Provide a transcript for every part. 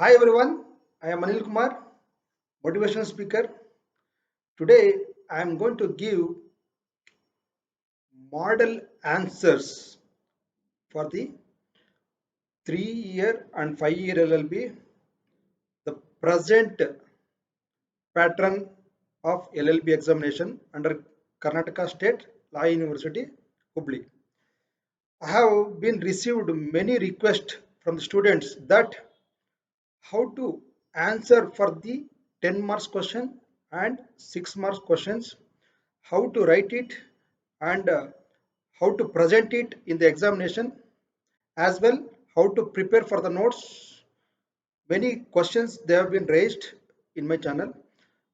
Hi everyone, I am Anil Kumar, motivational speaker. Today I am going to give model answers for the 3-year and 5-year LLB, the present pattern of LLB examination under Karnataka State Law University, Hubli. I have been received many requests from the students that how to answer for the 10 marks question and 6 marks questions, how to write it, and how to present it in the examination, as well how to prepare for the notes. Many questions they have been raised in my channel,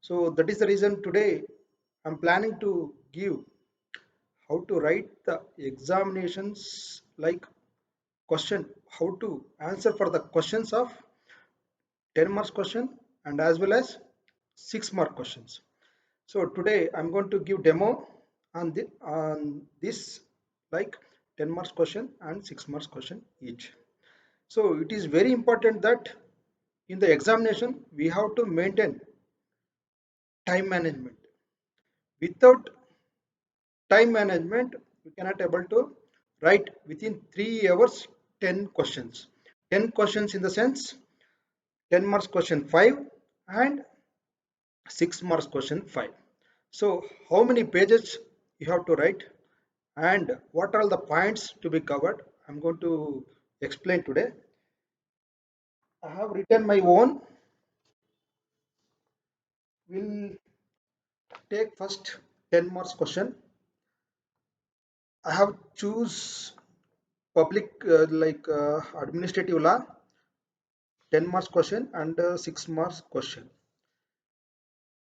so that is the reason today I'm planning to give how to write the examinations, like question, how to answer for the questions of 10 marks question and as well as 6 mark questions. So today I'm going to give demo on this, like 10 marks question and 6 marks question each. So it is very important that in the examination we have to maintain time management. Without time management, we cannot able to write within 3 hours 10 questions. 10 questions in the sense 10 marks question 5 and 6 marks question 5. So how many pages you have to write and what are the points to be covered, I'm going to explain today. I have written my own. We'll take first 10 marks question. I have choose public administrative law 10 marks question and 6 marks question.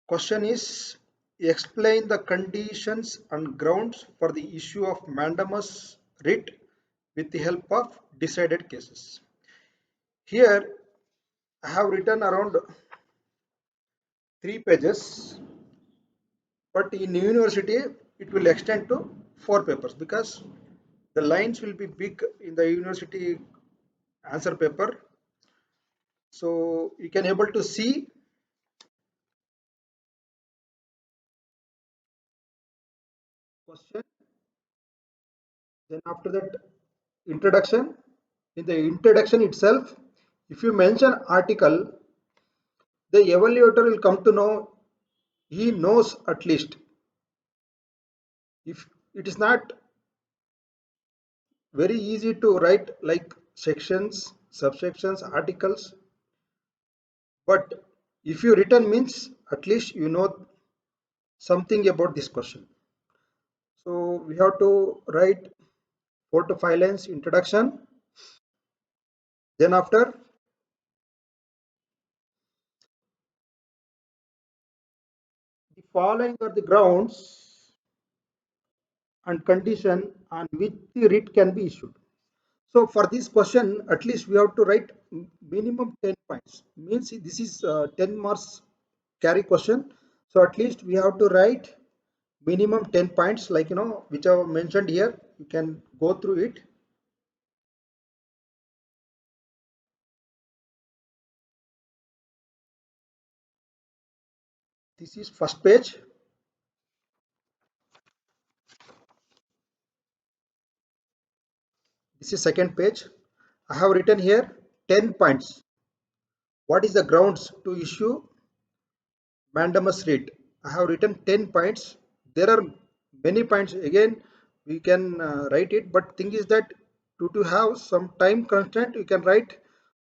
Question is, explain the conditions and grounds for the issue of mandamus writ with the help of decided cases. Here I have written around 3 pages, but in university it will extend to 4 papers because the lines will be big in the university answer paper. So you can able to see question, then after that introduction. In the introduction itself, if you mention article, the evaluator will come to know, he knows at least. If it is not very easy to write like sections, subsections, articles, but if you written means at least you know something about this question. So we have to write 4 to 5 lines introduction. Then after, the following are the grounds and condition on which the writ can be issued. So for this question, at least we have to write minimum 10 points. Means this is 10 marks carry question. So at least we have to write minimum 10 points, like which I have mentioned here. You can go through it. This is first page. This is second page. I have written here 10 points. What is the grounds to issue mandamus writ? I have written 10 points. There are many points. Again, we can write it, but thing is that to have some time constraint, you can write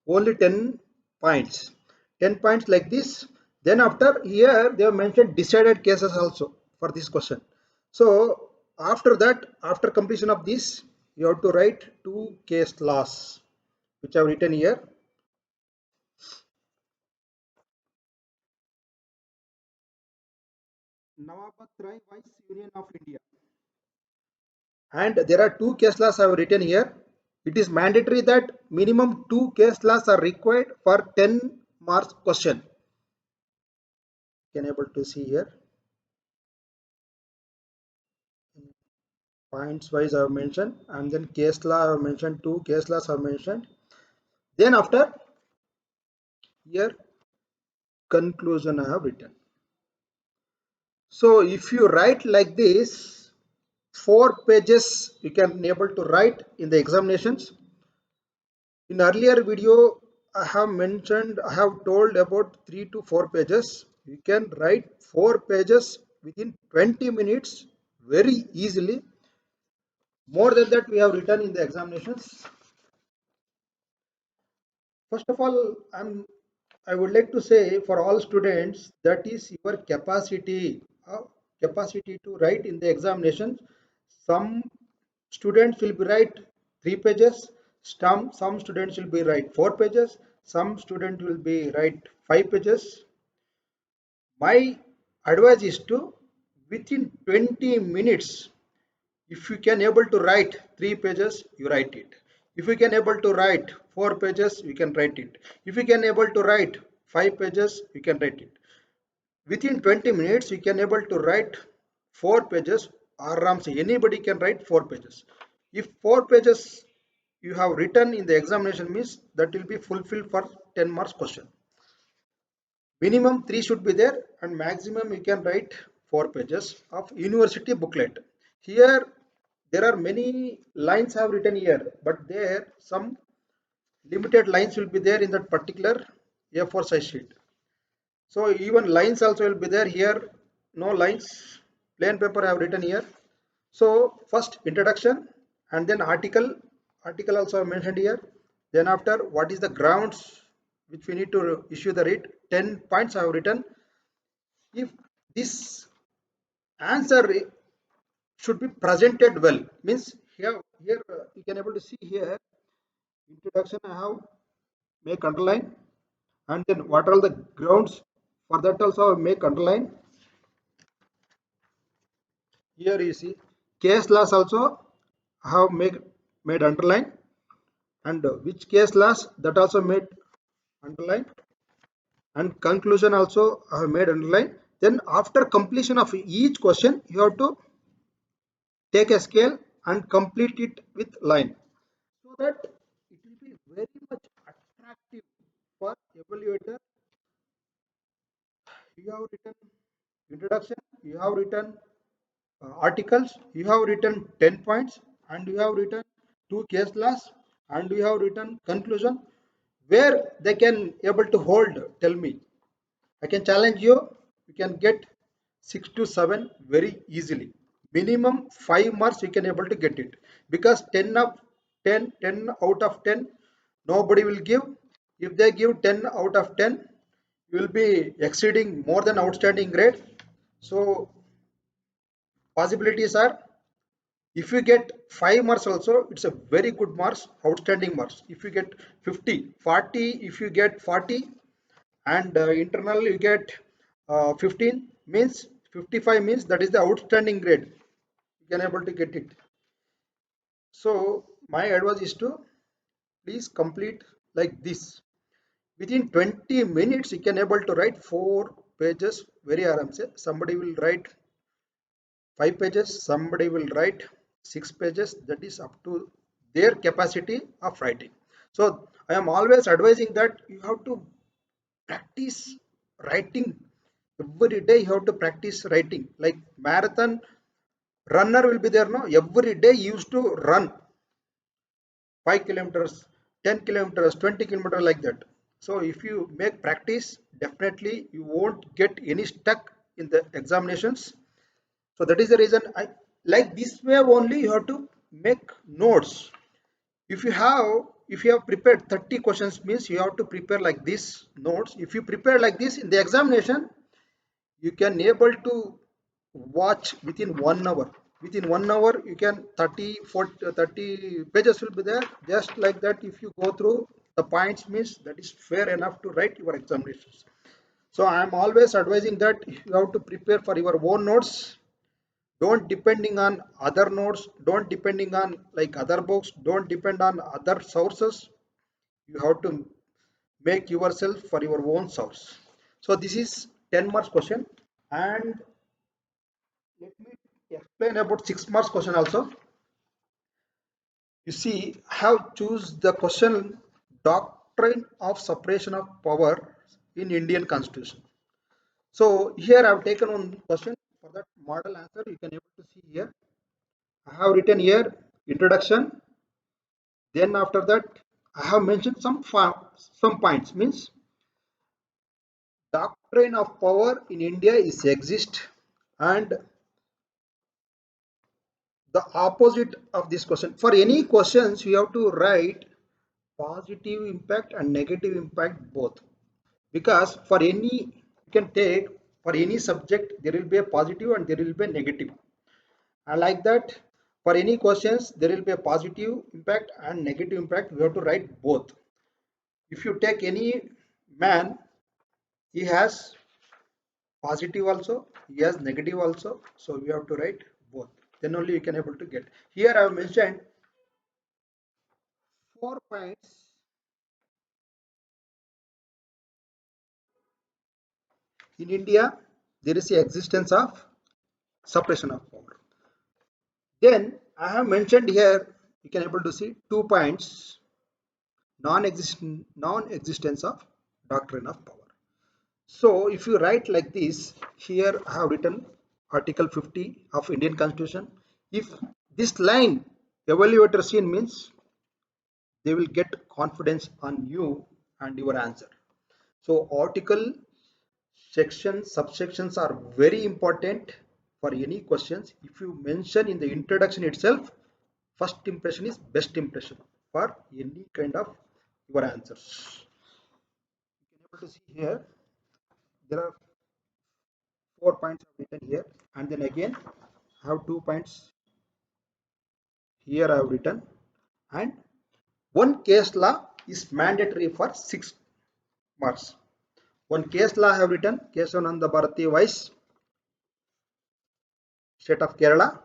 only 10 points. 10 points like this. Then after here, they have mentioned decided cases also for this question. So after that, after completion of this, you have to write 2 case laws, which I have written here. Nawabad Rai Vice Union of India. And there are 2 case laws I have written here. It is mandatory that minimum 2 case laws are required for 10 marks question. You can able to see here. Points wise I have mentioned, and then case law I have mentioned, 2 case laws I have mentioned. Then after, Here conclusion I have written. So if you write like this, 4 pages you can able to write in the examinations. In earlier video, I have mentioned, I have told about 3 to 4 pages. You can write 4 pages within 20 minutes very easily. More than that, we have written in the examinations. First of all, I would like to say for all students that is your capacity to write in the examination. Some students will be write 3 pages. Some students will be write 4 pages. Some student will be write 5 pages. My advice is to within 20 minutes, if you can able to write 3 pages, you write it. If you can able to write 4 pages, you can write it. If you can able to write 5 pages, you can write it. Within 20 minutes, you can able to write 4 pages. Aram se anybody can write 4 pages. If 4 pages you have written in the examination means that will be fulfilled for 10 marks question. Minimum 3 should be there and maximum you can write 4 pages of university booklet. Here there are many lines have written here, but there some limited lines will be there in that particular A4 size sheet. So even lines also will be there here. No lines, plain paper I have written here. So first introduction and then article also I mentioned here. Then after what is the grounds which we need to issue the writ. 10 points I have written. If this answer should be presented well, means here you can able to see here introduction I have make underline, and then what are the grounds for that also I make underline. Here you see case laws also I have made underline, and which case laws that also made underline, and conclusion also I have made underline. Then after completion of each question you have to take a scale and complete it with line, so that it will be very much attractive for evaluator. You have written introduction, you have written articles, you have written 10 points, and you have written 2 case laws, and you have written conclusion, where they can able to hold. Tell me, I can challenge you, you can get 6 to 7 very easily. Minimum 5 marks you can able to get it, because 10 out of 10 nobody will give. If they give 10 out of 10, you will be exceeding more than outstanding grade. So possibilities are, if you get 5 marks also, it's a very good marks, outstanding marks. If you get 50, 40, if you get 40, and internal you get 15, means 55 means that is the outstanding grade, you can able to get it. So my advice is to please complete like this. Within 20 minutes you can able to write 4 pages very aram se. Somebody will write 5 pages, somebody will write 6 pages. That is up to their capacity of writing. So I am always advising that you have to practice writing every day. You have to practice writing. Like marathon runner will be there, no? Every day he used to run 5 kilometers, 10 kilometers, 20 kilometers like that. So if you make practice, definitely you won't get any stuck in the examinations. So that is the reason I like this way only. You have to make notes. If you have prepared 30 questions means you have to prepare like this notes. If you prepare like this in the examination, you can able to watch within 1 hour. Within 1 hour you can 30 40 30 pages will be there. Just like that, if you go through the points means that is fair enough to write your examinations. So I am always advising that you have to prepare for your own notes. Don't depending on other notes, don't depending on like other books, don't depend on other sources. You have to make yourself for your own source. So this is 10 marks question, and let me explain about 6 marks question also. You see, I have choose the question doctrine of separation of power in Indian Constitution. So here I have taken one question for that model answer. You can able to see here. I have written here introduction. Then after that, I have mentioned some points. Means doctrine of power in India is exist, and the opposite of this question. For any questions, you have to write positive impact and negative impact both, because for any you can take, for any subject there will be a positive and there will be a negative, and like that for any questions there will be a positive impact and negative impact. We have to write both. If you take any man, he has positive also, he has negative also, so we have to write both, then only you can able to get. Here I have mentioned 4 points. In India there is the existence of suppression of power. Then I have mentioned here, you can able to see 2 points: non-existence of doctrine of power. So if you write like this, here I have written Article 50 of Indian Constitution. If this line evaluator seen means, they will get confidence on you and your answer. So article, sections, subsections are very important for any questions. If you mention in the introduction itself, first impression is best impression for any kind of your answers. You can able to see here, there are 4 points written here, and then again I have 2 points here I have written, and one case law is mandatory for 6 marks. One case law I have written, Kesavananda Bharati Vice, State of Kerala.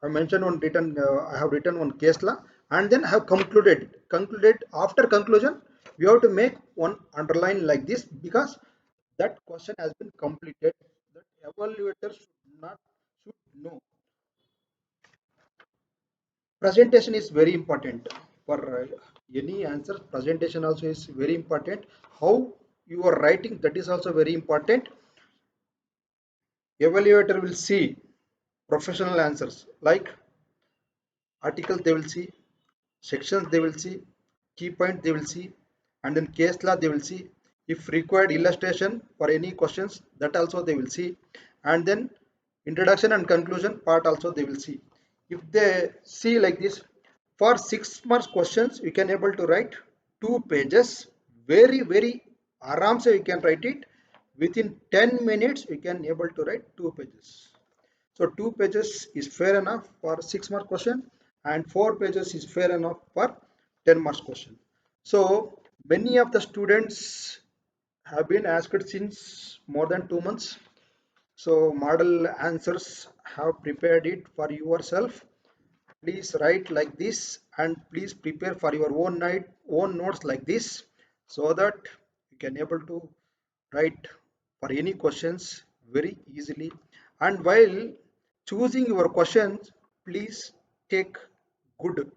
I mentioned one written, I have written one case law, and then I have concluded. Concluded after conclusion, we have to make one underline like this, because that question has been completed. That evaluator should know. Presentation is very important for any answer. Presentation also is very important. How you are writing, that is also very important. Evaluator will see professional answers like articles, they will see sections, they will see key point, they will see, and then case law they will see. If required illustration for any questions, that also they will see, and then introduction and conclusion part also they will see. If they see like this, for 6 marks questions you can able to write 2 pages, very aram se you can write it. Within 10 minutes you can able to write 2 pages. So 2 pages is fair enough for 6 mark question, and 4 pages is fair enough for 10 marks question. So many of the students have been asked since more than 2 months. So model answers have prepared it for yourself. Please write like this, and please prepare for your own notes like this, so that you can able to write for any questions very easily. And while choosing your questions, please take good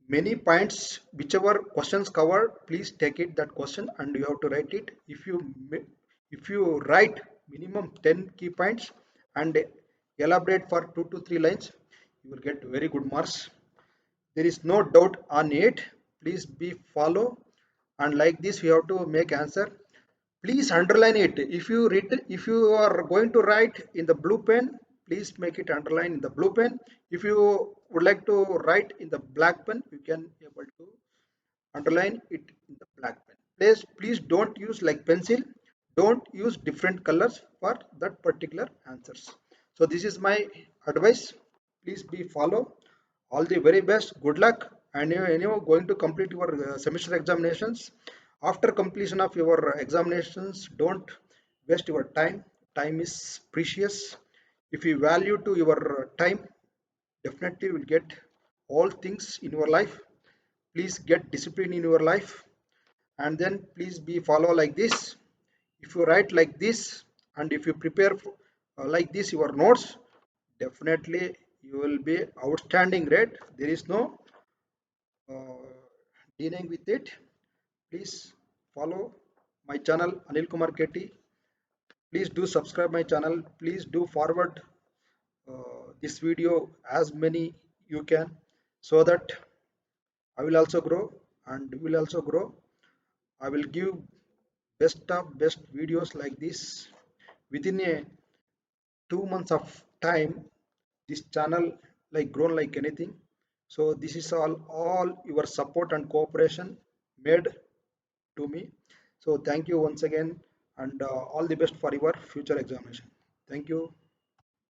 many points, whichever questions covered, please take it that question and you have to write it. If you write minimum 10 key points and elaborate for 2 to 3 lines, you will get very good marks. There is no doubt on it. Please be follow, and like this you have to make answer. Please underline it. If you are going to write in the blue pen, please make it underline in the blue pen. If you would like to write in the black pen, you can able to underline it in the black pen. Please don't use like pencil. Don't use different colors for that particular answers. So this is my advice. Please be follow. All the very best. Good luck. And you going to complete your semester examinations. After completion of your examinations, don't waste your time. Time is precious. If you value to your time, definitely you will get all things in your life. Please get discipline in your life, and then please be follow like this. If you write like this, and if you prepare like this your notes, definitely you will be outstanding rate. There is no uh, dealing with it. Please follow my channel Anil Kumar Ketty. Please do subscribe my channel. Please do forward this video as many you can, so that I will also grow and you will also grow. I will give best of best videos like this within a 2 months of time. This channel like grown like anything. So this is all your support and cooperation made to me. So thank you once again, and all the best for your future examination. Thank you.